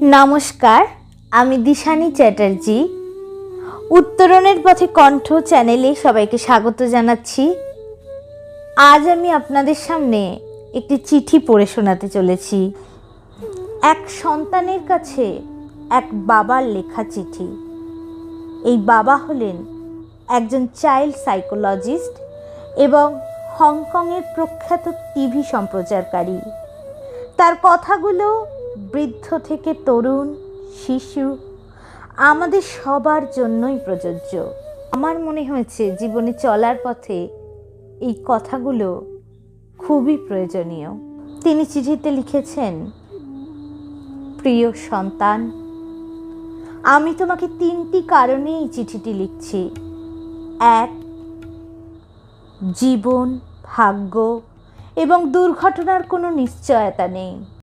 নমস্কার, আমি দিশানি চ্যাটার্জি। উত্তরণের পথে কণ্ঠ চ্যানেলে সবাইকে স্বাগত জানাচ্ছি। আজ আমি আপনাদের সামনে একটি চিঠি পড়ে শোনাতে চলেছি। এক সন্তানের কাছে এক বাবার লেখা চিঠি। এই বাবা হলেন একজন চাইল্ড সাইকোলজিস্ট এবং হংকংয়ের প্রখ্যাত টিভি সম্প্রচারকারী। তার কথাগুলো বৃদ্ধ থেকে তরুণ, শিশু, আমাদের সবার জন্যই প্রযোজ্য। আমার মনে হয়েছে জীবনে চলার পথে এই কথাগুলো খুবই প্রয়োজনীয়। তিনি চিঠিতে লিখেছেন, প্রিয় সন্তান, আমি তোমাকে 3টি কারণে এই চিঠিটি লিখছি। 1, জীবন, ভাগ্য এবং দুর্ঘটনার কোনো নিশ্চয়তা নেই।